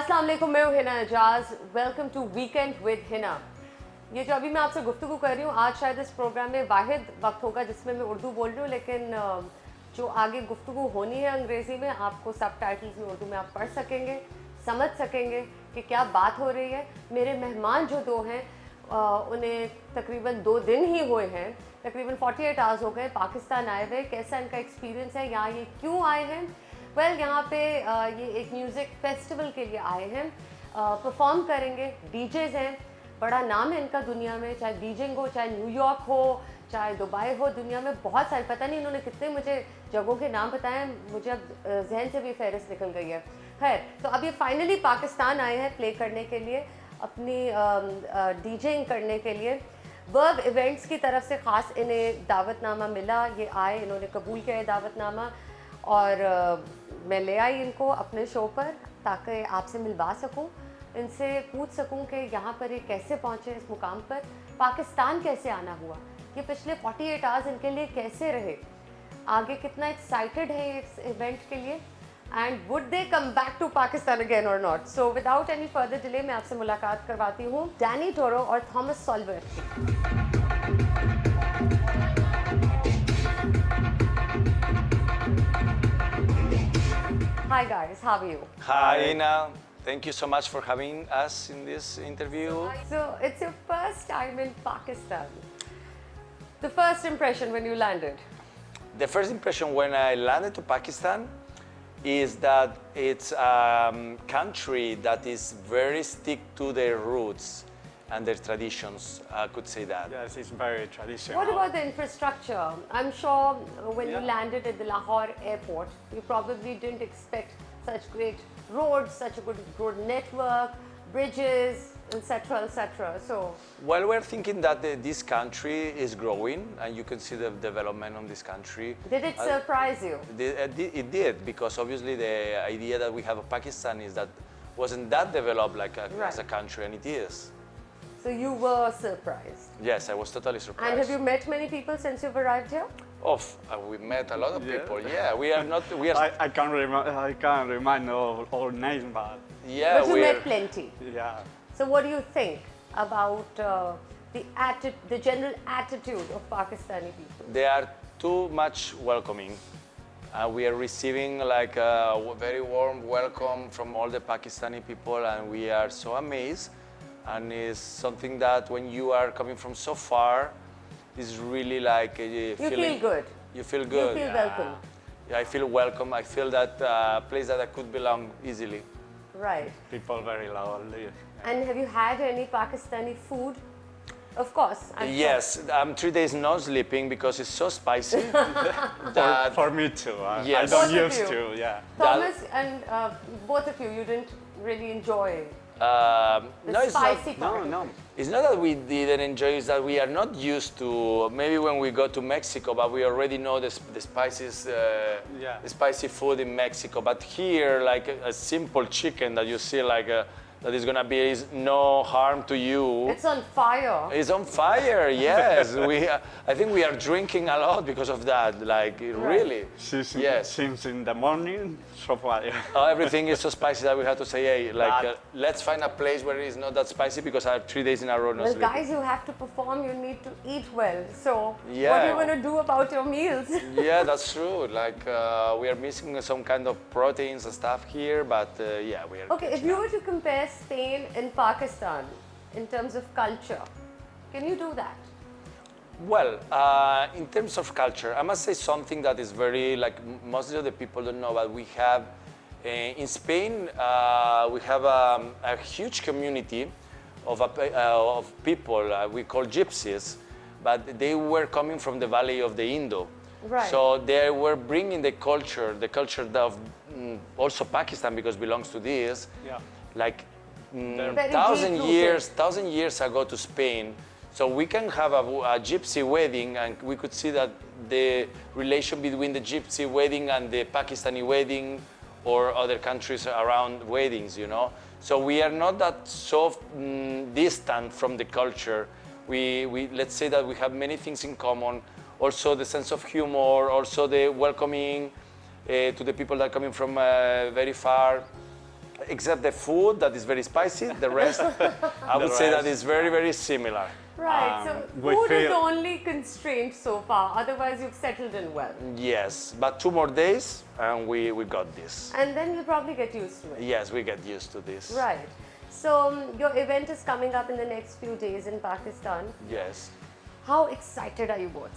अस्सलाम वालेकुम, मैं हूँ Hina Ejaz. Welcome to weekend with Hina. ये जो अभी मैं आपसे गुफ्तगू कर रही हूँ, आज शायद इस प्रोग्राम में वाहिद वक्त होगा जिसमें मैं उर्दू बोल रही हूँ, लेकिन जो आगे गुफ्तगू होनी है अंग्रेज़ी में, आपको सब टाइटल्स में उर्दू में आप पढ़ सकेंगे, समझ सकेंगे कि क्या बात हो रही है। मेरे मेहमान जो दो हैं उन्हें तकरीबन 2 दिन ही हुए हैं, तकरीबन 48 आवर्स हो गए पाकिस्तान आए हुए। कैसा इनका एक्सपीरियंस है, यहाँ ये क्यों आए हैं? वेल, यहाँ पे ये एक म्यूज़िक फेस्टिवल के लिए आए हैं, परफॉर्म करेंगे। डीजेज़ हैं, बड़ा नाम है इनका दुनिया में, चाहे बीजिंग हो, चाहे न्यूयॉर्क हो, चाहे दुबई हो, दुनिया में बहुत सारे, पता नहीं इन्होंने कितने मुझे जगहों के नाम बताए, मुझे अब जहन से भी फहरिस्त निकल गई है। खैर, तो अब ये फाइनली पाकिस्तान आए हैं प्ले करने के लिए, अपनी डीजेइंग करने के लिए। वर्ब इवेंट्स की तरफ से ख़ास इन्हें दावतनामा मिला, ये आए, इन्होंने कबूल किया है दावतनामा, और मैं ले आई इनको अपने शो पर ताकि आपसे मिलवा सकूं, इनसे पूछ सकूं कि यहाँ पर ये कैसे पहुँचे इस मुकाम पर, पाकिस्तान कैसे आना हुआ, ये पिछले 48 आवर्स इनके लिए कैसे रहे, आगे कितना एक्साइटेड है इस इवेंट के लिए, and would they come back to Pakistan again और not. So without any further delay मैं आपसे मुलाकात करवाती हूँ डैनी टोरो और थॉमस सॉल्वर की। Hi guys, how are you? Hi, Hina. Thank you so much for having us in this interview. So, it's your first time in Pakistan. The first impression when you landed? The first impression when I landed to Pakistan is that it's a country that is very stick to their roots and their traditions, I could say that. Yes, it's very traditional. What about the infrastructure? I'm sure when you landed at the Lahore airport, you probably didn't expect such great roads, such a good road network, bridges, etc., etc. So, well, we're thinking that this country is growing, and you can see the development of this country. Did it surprise you? It did, because obviously the idea that we have of Pakistan is that wasn't that developed like as a country, and it is. So you were surprised? Yes, I was totally surprised. And have you met many people since you've arrived here? We met a lot of people. Yeah, we are not. We are. I can't remind all names, but Yeah, but you we met are. plenty. yeah. So what do you think about the general attitude of Pakistani people? They are too much welcoming. We are receiving like a very warm welcome from all the Pakistani people, and we are so amazed. And it's something that when you are coming from so far, is really like You feel good. You feel good. You feel welcome. Yeah, I feel welcome. I feel that place that I could belong easily. Right. People very lovely. And have you had any Pakistani food? Of course. I'm Yes, I'm 3 days not sleeping because it's so spicy. that For me too. Yes. I Both don't of used you. to. Yeah. Thomas and both of you didn't really enjoy the no, it's spicy not. part. No. It's not that we didn't enjoy, it's that we are not used to, maybe when we go to Mexico, but we already know the spices, Yeah. the spicy food in Mexico. But here, like a simple chicken that you see like that is gonna be is no harm to you. It's on fire. It's on fire, yes. I think we are drinking a lot because of that, like really. Yes. Since in the morning, so far. Everything is so spicy that we have to say, hey, like, let's find a place where it is not that spicy because I have 3 days in a row not Well, sleeping. guys, you have to perform. You need to eat well. So, what Yeah. are you going to do about your meals? Yeah, that's true. Like, we are missing some kind of proteins and stuff here, but yeah, we are. Okay, if you were to compare Spain and Pakistan in terms of culture, can you do that? Well, in terms of culture, I must say something that is very, like, most of the people don't know, but we have, in Spain, we have a huge community of people we call gypsies, but they were coming from the valley of the Indo. Right. So they were bringing the culture of also Pakistan, because it belongs to this, Yeah. like Very thousand deep-rooted. years ago to Spain. So we can have a gypsy wedding, and we could see that the relation between the gypsy wedding and the Pakistani wedding or other countries around weddings, you know. So we are not that so distant from the culture. We let's say that we have many things in common. Also the sense of humor, also the welcoming to the people that are coming from very far. except the food that is very spicy. The rest, I would say that is very, very similar. Right, so we food is the feel- only constraint so far, otherwise you've settled in well. Yes, but 2 more days and we got this. And then you'll probably get used to it. Yes, we get used to this. Right. So your event is coming up in the next few days in Pakistan. Yes. How excited are you both?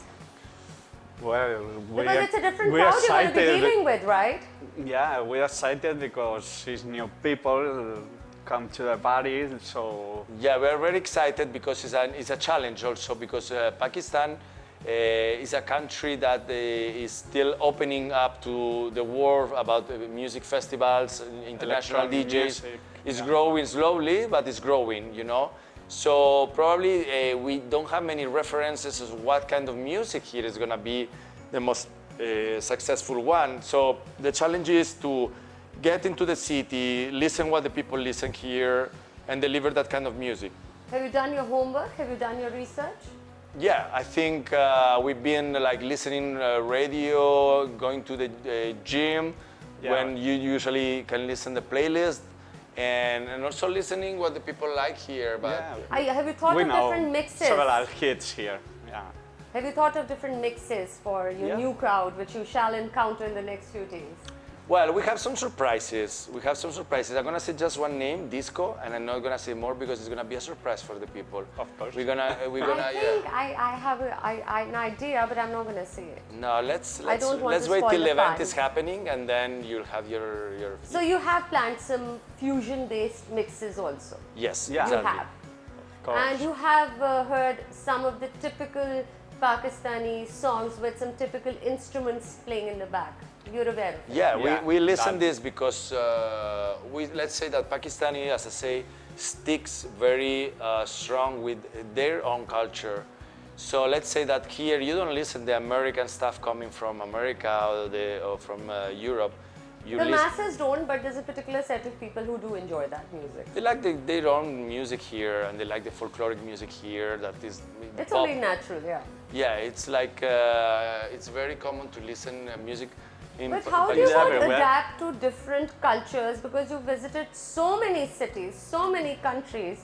Well, Because it's a different we're crowd you're going to be excited. dealing with, right? Yeah, we're excited because it's new people come to the party, so Yeah, we're very excited because it's a challenge also because Pakistan is a country that is still opening up to the world about music festivals, international Electronic DJs. music, It's yeah. growing slowly, but it's growing, you know. So probably we don't have many references of what kind of music here is going to be the most successful one. So the challenge is to get into the city, listen what the people listen here, and deliver that kind of music. Have you done your homework? Have you done your research? Yeah, I think we've been like listening radio, going to the gym, Yeah. when you usually can listen the playlist, and also listening what the people like here. But yeah, Have you thought we of know different mixes? several hits here. Yeah. Have you thought of different mixes for your Yeah. new crowd, which you shall encounter in the next few days? well, we have some surprises. I'm gonna say just one name, Disco, and I'm not gonna say more because it's gonna be a surprise for the people. Of course. We're gonna I think I have an idea, but I'm not going to say it. No, let's don't want let's to wait spoil till the the event fun. is happening, and then you'll have your. So you have planned some fusion-based mixes also. Yes, Yeah. You exactly. have. Of course. And you have heard some of the typical Pakistani songs with some typical instruments playing in the back. You're aware of it? Yeah, Yeah, we listen that- this because let's say that Pakistani, as I say, sticks very strong with their own culture. So let's say that here you don't listen the American stuff coming from America or from Europe. You The listen. masses don't, but there's a particular set of people who do enjoy that music. They like their own music here, and they like the folkloric music here. That is. It's pop. only natural, yeah. Yeah, it's like it's very common to listen music. In But how do you Pakistan both everywhere. adapt to different cultures? Because you visited so many cities, so many countries.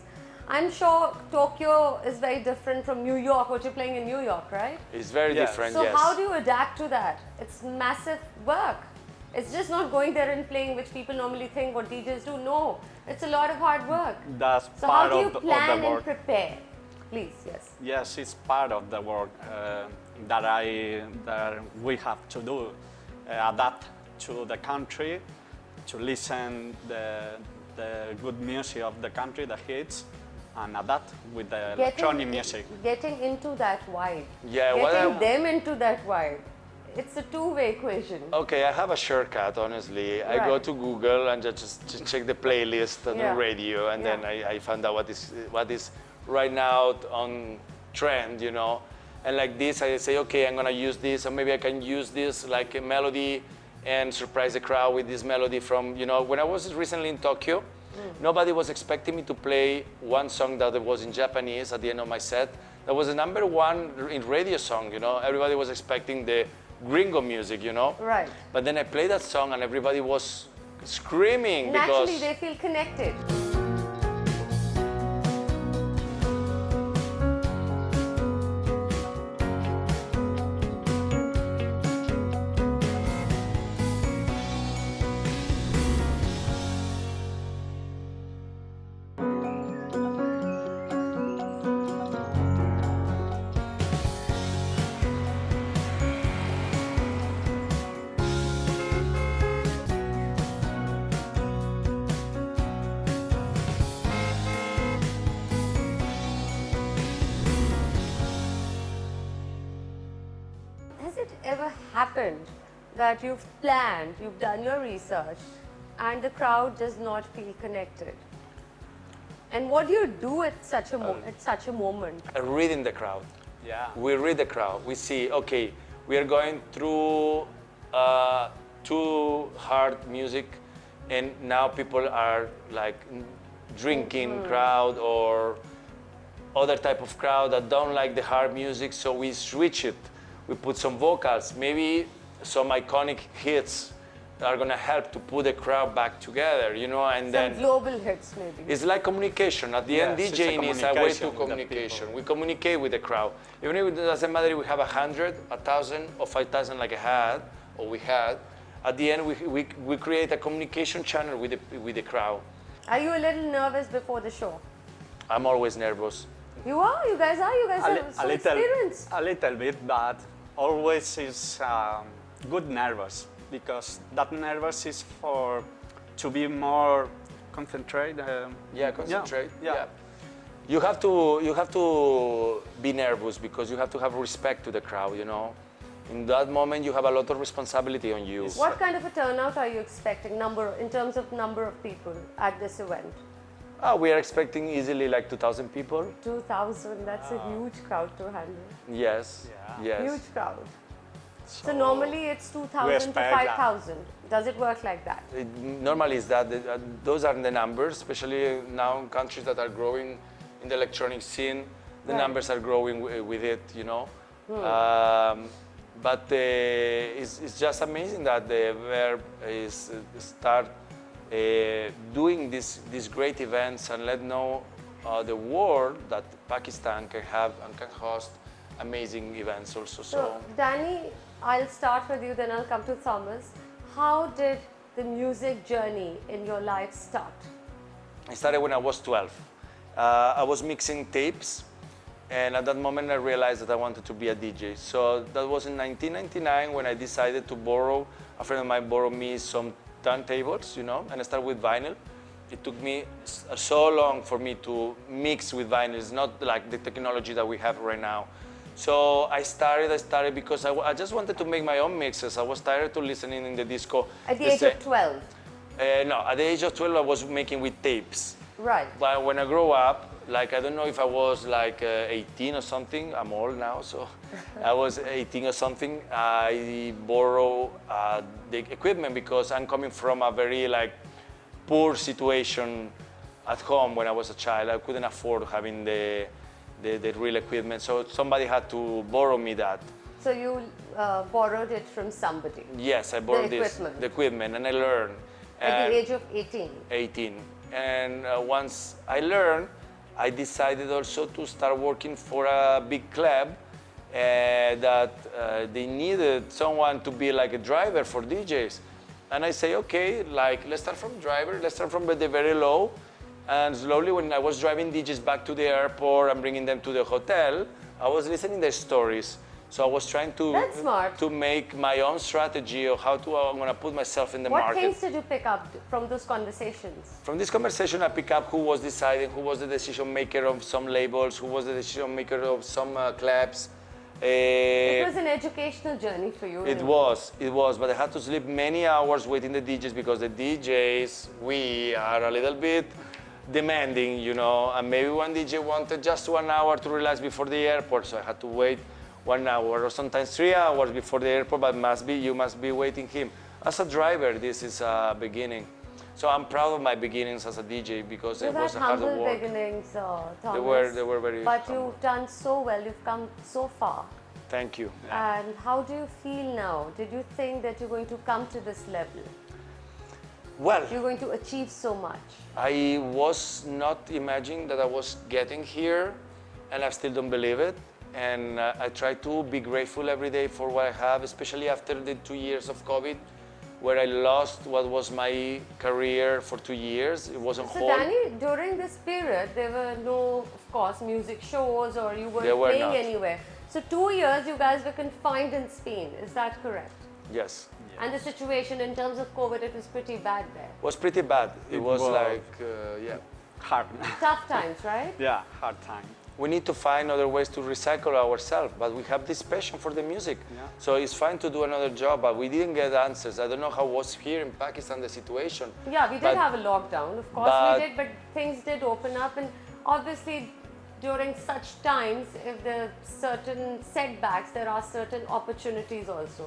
I'm sure Tokyo is very different from New York, what you're playing in New York, right? It's very Yes. different. So yes. how do you adapt to that? It's massive work. It's just not going there and playing, which people normally think what DJs do. No, it's a lot of hard work. That's So how part do you of the plan and work. prepare? Please, yes. Yes, it's part of the work that we have to do. Adapt to the country, to listen the good music of the country, the hits, and adapt with the electronic music. Getting into that vibe. Yeah, what Getting I- them into that vibe. It's a two-way equation. Okay, I have a shortcut, honestly. I go Right. to Google and just check the playlist on Yeah. the radio, and then Yeah. I found out what is right now on trend, you know. And like this, I say, okay, I'm gonna use this, or maybe I can use this like a melody and surprise the crowd with this melody from, you know, when I was recently in Tokyo, nobody was expecting me to play one song that was in Japanese at the end of my set. That was the #1 in radio song, you know. Everybody was expecting the gringo music, you know. Right. But then I played that song and everybody was screaming Naturally, because they feel connected. Has it ever happened that you've planned, you've done your research, and the crowd does not feel connected? And what do you do at such a moment? reading the crowd. Yeah. We read the crowd. We see, okay, we are going through too hard music, and now people are like drinking crowd or other type of crowd that don't like the hard music. So we switch it. We put some vocals, maybe some iconic hits are going to help to put the crowd back together, you know, and Some then global hits maybe. it's like communication. At the end, Yes, it's a DJing is a way to communication with the communication. people. We communicate with the crowd. Even if it doesn't matter if we have 100, 1,000, or 5,000 like I had, or we had, at the end, we create a communication channel with the crowd. Are you a little nervous before the show? I'm always nervous. You are, you guys are, you guys are so experienced. A little bit, but always is good nervous, because that nervous is for to be more concentrated. Yeah, concentrate. Yeah. You have to be nervous because you have to have respect to the crowd, you know. In that moment, you have a lot of responsibility on you. What kind of a turnout are you expecting in terms of number of people at this event? We are expecting easily like 2,000 people. 2,000, that's a huge crowd to handle. Yes, Yeah. yes. Huge crowd. So normally it's 2,000 to expect that. 5,000. Does it work like that? Normally is that those are the numbers, especially now in countries that are growing in the electronic scene. The Right. numbers are growing with it, you know. But it's just amazing that the Verb is start doing these great events and let know the world that Pakistan can have and can host amazing events also. So Danny, I'll start with you, then I'll come to Thomas. How did the music journey in your life start? I started when I was 12. I was mixing tapes, and at that moment I realized that I wanted to be a DJ. So that was in 1999 when I decided to a friend of mine borrowed me some turntables, you know, and I started with vinyl. It took me so long for me to mix with vinyl. It's not like the technology that we have right now. So I started because I just wanted to make my own mixes. I was tired to listening in the disco. At the age of 12? No, at the age of 12 I was making with tapes. Right. But when I grew up, like I don't know if I was like 18 or something. I'm old now, so I was 18 or something. I borrow the equipment because I'm coming from a very like poor situation at home when I was a child. I couldn't afford having the real equipment, so somebody had to borrow me that. So you borrowed it from somebody? Yes, I borrowed the equipment, and I learned. At the age of 18? 18. And once I learned, I decided also to start working for a big club that they needed someone to be like a driver for DJs. And I say, okay, like let's start from driver, let's start from the very low. And slowly when I was driving DJs back to the airport and bringing them to the hotel, I was listening their stories. So I was trying to make my own strategy of how I'm going to put myself in the market. What things did you pick up from those conversations? From this conversation, I pick up who was deciding, who was the decision maker of some labels, who was the decision maker of some clubs. It was an educational journey for you. It was, but I had to sleep many hours waiting the DJs because the DJs, we are a little bit demanding, you know, and maybe one DJ wanted just 1 hour to relax before the airport, so I had to wait 1 hour or sometimes 3 hours before the airport, but you must be waiting him. As a driver, this is a beginning. So I'm proud of my beginnings as a DJ because it was a hard work. You've had humble beginnings, Thomas. They were very But humble. you've done so well, you've come so far. Thank you. And how do you feel now? Did you think that you're going to come to this level? Well, You're going to achieve so much. I was not imagining that I was getting here, and I still don't believe it. And I try to be grateful every day for what I have, especially after the 2 years of COVID, where I lost what was my career for 2 years. It was on hold. So Danny, during this period, there were no, of course, music shows or you weren't There were playing not. anywhere. So 2 years you guys were confined in Spain, is that correct? Yes. And the situation in terms of COVID, it was pretty bad there. It was pretty bad. It was like, yeah. Hard. Tough times, right? Yeah, hard time. We need to find other ways to recycle ourselves, but we have this passion for the music. Yeah. So it's fine to do another job, but we didn't get answers. I don't know how it was here in Pakistan, the situation. Yeah, we did But- have a lockdown, of course but- we did, but things did open up, and obviously during such times, if there are certain setbacks, there are certain opportunities also.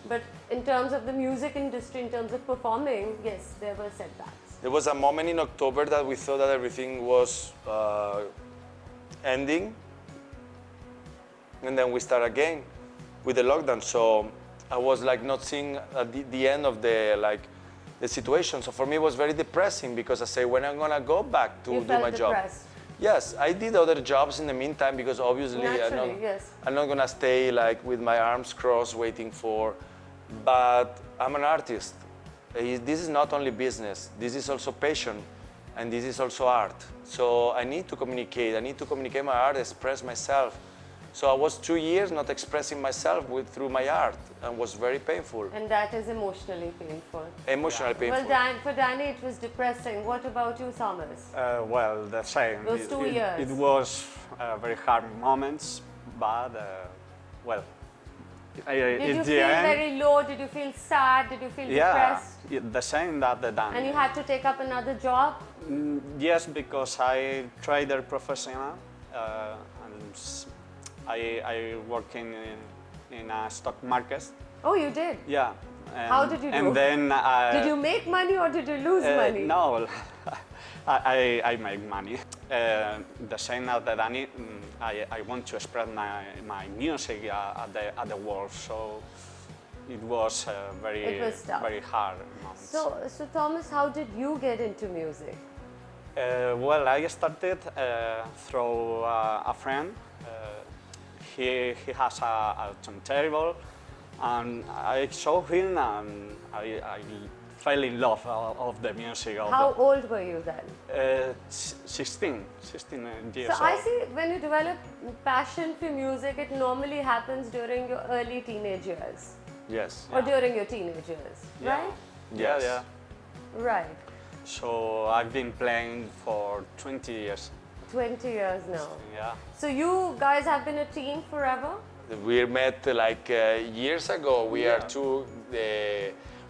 But in terms of the music industry, in terms of performing, yes, there were setbacks. There was a moment in October that we thought that everything was ending, and then we start again with the lockdown. So I was like not seeing the end of the situation. So for me, it was very depressing because I say, when I'm gonna go back to You do felt my job? depressed. Yes, I did other jobs in the meantime because obviously Naturally, yes. I'm not gonna stay like with my arms crossed waiting for. But I'm an artist. This is not only business. This is also passion, and this is also art. So I need to communicate. I need to communicate my art, express myself. So I was 2 years not expressing myself through my art, and was very painful. And that is emotionally painful. Emotionally painful. Well, for Danny, it was depressing. What about you, Thomas? Well, the same. Those 2 years. It was very hard moments, but well, Did you at feel the end, very low? Did you feel sad? Did you feel yeah, depressed? the same that the done. And you had to take up another job? Yes, because I trader professional, and I work in a stock market. Oh, you did? Yeah. How did you do? And then Did you make money or did you lose money? No, I make money. The same as the Danny, I want to spread my music at the world, so it was It was tough. very hard moments. So Thomas, how did you get into music? Well, I started through a friend. He has a turntable, and I saw him, and I fell in love of the music. How old were you then? 16 years So old. I see when you develop passion for music, it normally happens during your early teenage years Yes. or during your teenage years, Yeah. right? Yes. Yeah. Right. So I've been playing for 20 years. 20 years now. Yeah. So you guys have been a team forever? We met like years ago. We are two.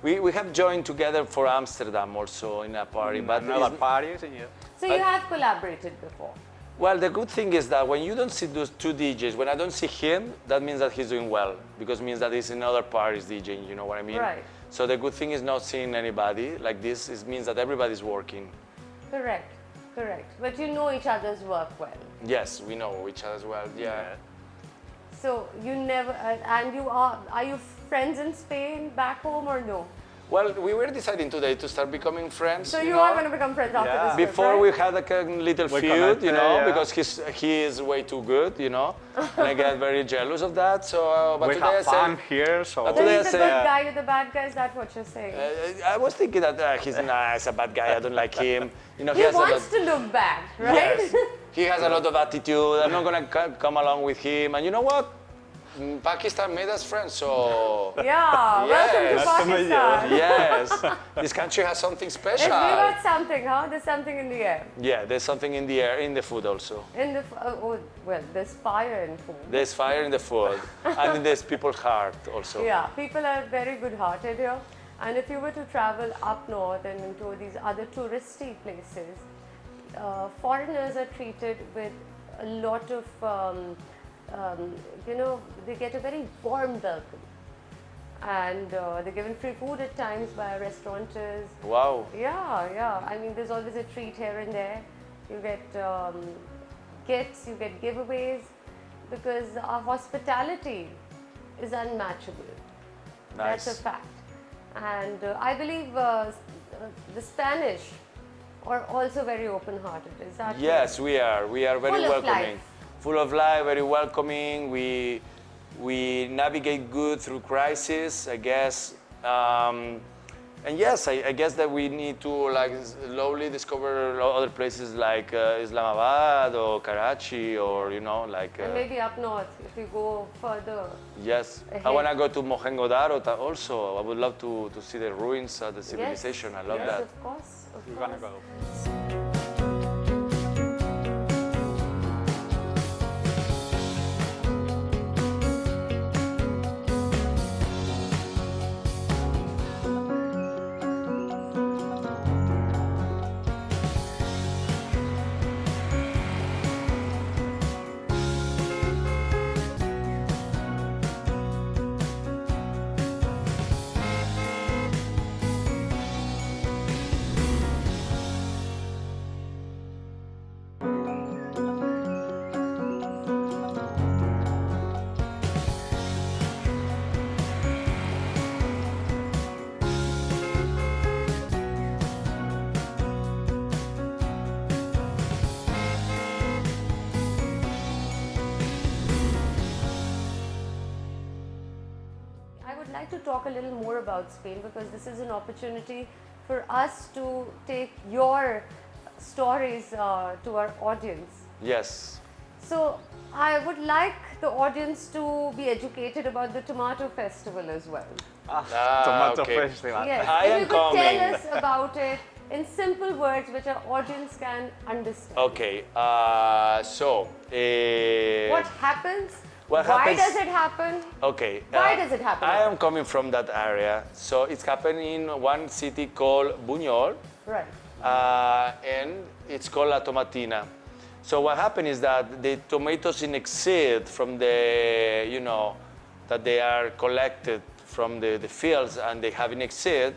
We have joined together for Amsterdam also in a party. But Another parties, yeah. So you have collaborated before? well, the good thing is that when you don't see those two DJs, when I don't see him, that means that he's doing well because it means that he's in other parties DJing. You know what I mean? Right. So the good thing is not seeing anybody like this. It means that everybody's working. Correct, correct. But you know each other's work well. Yes, we know each other as well. Yeah. So you never, and you are you friends in Spain back home or no? Well, we were deciding today to start becoming friends. So you know? are going to become friends after Yeah. this trip, Before right? we had like a little We feud, connected, you know, yeah. because he is way too good, you know, and I get very jealous of that. So, but We today I have fun said, here, so But So today he's I the say, good guy, you're the bad guy, is that what you're saying? I was thinking that he's nice, a bad guy. I don't like him. You know, he has a lot. wants to look bad, right? Yes, he has a lot of attitude. I'm not gonna come along with him. And you know what? Pakistan made us friends, so Yeah, welcome to Yes. Nice to meet you. Pakistan. yes, this country has something Yes, special. we got something, huh? There's something in the air. Yeah, there's something in the air, in the food also. In the well, there's fire in food. There's fire in the food, and there's people's heart also. Yeah, people are very good-hearted here. And if you were to travel up north and into these other touristy places, foreigners are treated with a lot of, you know, they get a very warm welcome. And they're given free food at times by restaurateurs. Wow. Yeah. I mean, there's always a treat here and there. You get gifts, you get giveaways, because our hospitality is unmatchable. Nice. That's a fact. And I believe the Spanish are also very open-hearted. Is that Yes, right? we are. We are very Full of welcoming. life. Full of life, very welcoming. We navigate good through crisis, I guess. And yes, I guess that we need to like slowly discover other places like Islamabad or Karachi or you know like. And maybe up north, if you go further. Yes, I ahead. want to go to Mohenjo-Daro also. I would love to see the ruins of the civilization. I love yes, that. of course. we're gonna go. I'd like to talk a little more about Spain because this is an opportunity for us to take your stories to our audience. Yes. So I would like the audience to be educated about the Tomato Festival as well. Tomato okay. festival. Yes, I if am you could coming. tell us about it in simple words which our audience can understand. Okay. What happens? What Why happens- does it happen? Okay. Why does it happen? I am coming from that area. So it's happening in one city called Buñol, Right. and it's called La Tomatina. So what happened is that the tomatoes in exceed from the, that they are collected from the fields and they have in exceed,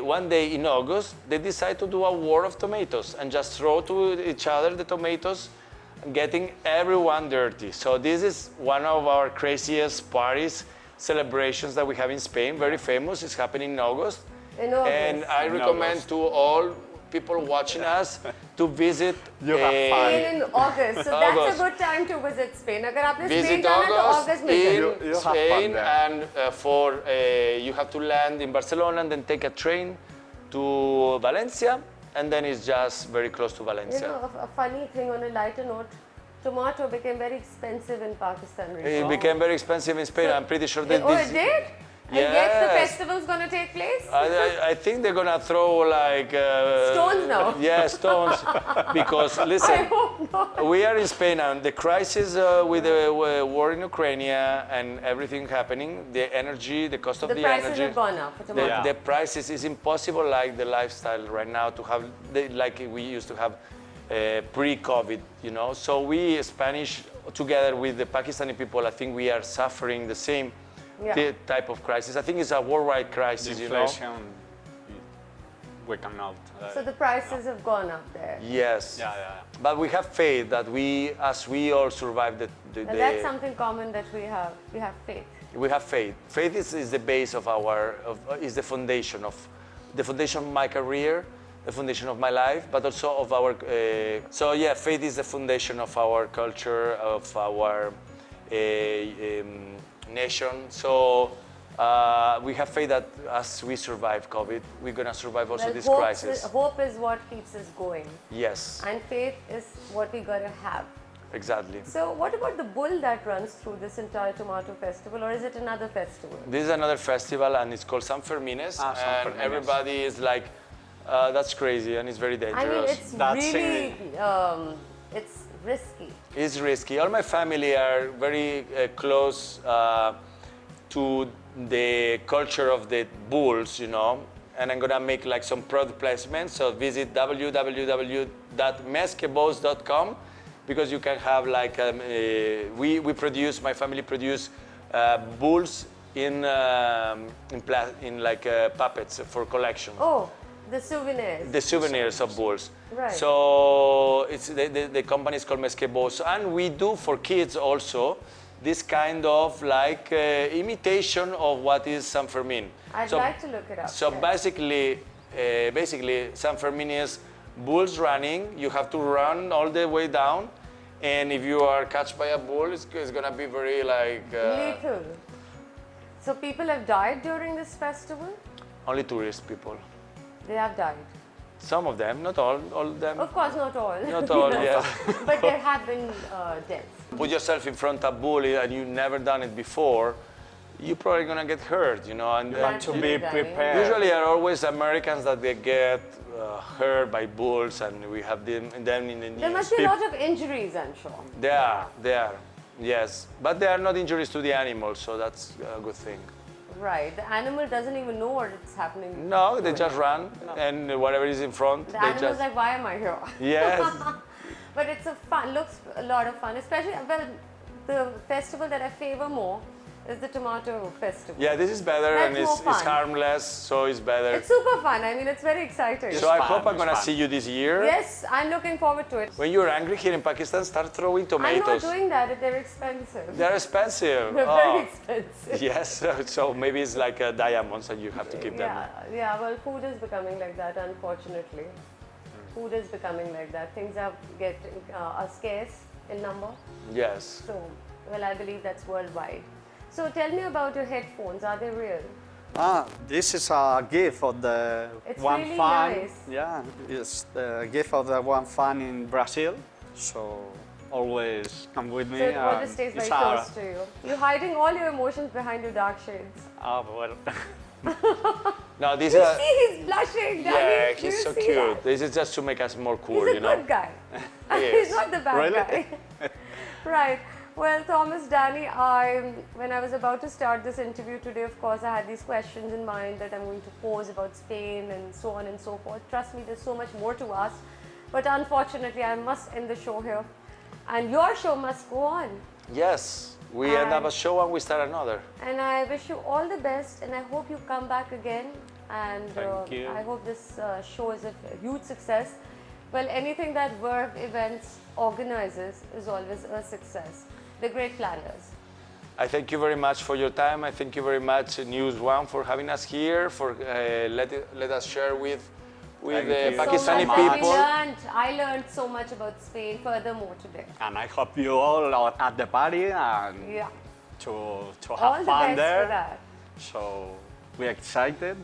one day in August, they decide to do a war of tomatoes and just throw to each other the tomatoes, getting everyone dirty. So this is one of our craziest parties, celebrations that we have in Spain, very famous. It's happening in August. In August. And I In recommend August. to all people watching us to visit You have fun. Spain in August. So that's August. a good time to visit Spain. अगर आपने Spain visit जाना है तो August August में जाइए. in You have fun Spain, there. and you have to land in Barcelona and then take a train to Valencia, and then it's just very close to You Valencia. know, a funny thing on a lighter note, tomato became very expensive in Pakistan recently. It became very expensive in Spain. I'm pretty sure that Oh, it did? And yet the Yes. festival's going to take place? I think they're gonna throw like Stones now? Yeah, stones. Because I listen, hope not. we are in Spain and the crisis with the war in Ukraine and everything happening, the energy, the cost of The the prices energy, have gone up for the, tomato. the prices is impossible like the lifestyle right now to have like we used to have pre-COVID, So we Spanish together with the Pakistani people, I think we are suffering the same type of crisis. I think it's a worldwide crisis, The inflation, we cannot. So the prices have gone up there. Yes. Yeah. But we have faith that as we all survive the And that's something common that we have. We have faith. we have faith. Faith is the base of is the foundation of my career, the foundation of my life, but also of our. Faith is the foundation of our culture, of our nation. So we have faith that as we survive COVID, we're gonna survive also this crisis. Hope is what keeps us going. Yes, And faith is what we gotta have. exactly. So what about the bull that runs through this entire tomato festival, or is it another festival? This is another festival, and it's called San Fermines, San and Fermines. everybody is like, that's crazy, and it's very dangerous. I mean, it's That's really, it's risky. It's risky. All my family are very close to the culture of the bulls, and I'm gonna make like some product placement. So visit www.meskebos.com because you can have like my family produce bulls in puppets for collection. Oh, the souvenirs. The souvenirs of bulls. Right. So it's the company is called Meskebos, and we do for kids also this kind of like imitation of what is San Fermin. I'd like to look it up. So yes. basically, San Fermin is bulls running. You have to run all the way down, and if you are catched by a bull, it's gonna be very like Lethal. So people have died during this festival? only tourist people. They have died. Some of them, not all of them. Of course, not all. Not all, yeah. But there have been deaths. Put yourself in front of a bull and you've never done it before, you're probably gonna get hurt, And Right. To be prepared. usually are always Americans that they get hurt by bulls, and we have them in the news. There must be a lot of injuries, I'm sure. They are, yes, but they are not injuries to the animals, so that's a good thing. Right. The animal doesn't even know what it's happening. No, they just run, and whatever is in front, The they animal's just like, why am I here? yes. But it's looks a lot of fun, especially, well, the festival that I favor more is the tomato festival. Yeah, this is better, That's and more it's fun. harmless, so it's better. It's super fun. I mean, it's very exciting. So I fun, hope I'm it's gonna fun. see you this year. Yes, I'm looking forward to it. When you're angry here in Pakistan, start throwing I'm tomatoes. not doing that. They're expensive. They're expensive. They're Oh. very expensive. Yes, so maybe it's like diamonds and you have to keep them. Yeah. Well, food is becoming like that, unfortunately. Food is becoming like that. Things are scarce in number. Yes. So, well, I believe that's worldwide. So tell me about your headphones. Are they real? This is a gift of the It's one really fan. nice. Yeah, it's the gift of the one fan in Brazil. So always come with me. So it always and stays very it's a- close to you. You're hiding all your emotions behind your dark shades. Well, No, this You is see, he's blushing, Danny. yeah, Do he's you so see cute. that? This is just to make us more cool, He's a you know. good guy. He He's is. not the bad Really? guy. Right. Well, Thomas, Danny, when I was about to start this interview today, of course, I had these questions in mind that I'm going to pose about Spain and so on and so forth. Trust me, there's so much more to ask. But unfortunately, I must end the show here. And your show must go on. Yes, we end up a show and we start another. And I wish you all the best, and I hope you come back again. And Thank you. I hope this show is a huge success. Well, anything that Verve Events organizes is always a success. The great planners. I thank you very much for your time. I thank you very much, NewsOne, for having us here, for let us share with Thank the you. Pakistani so much that we people. learned. I learned so much about Spain furthermore today. and I hope you all are at the party and Yeah. to All have the fun best there. for that. So we're excited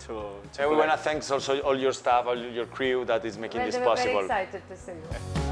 to And we play. want to thank also all your staff, all your crew that is making Well, this they were possible. very excited to see you.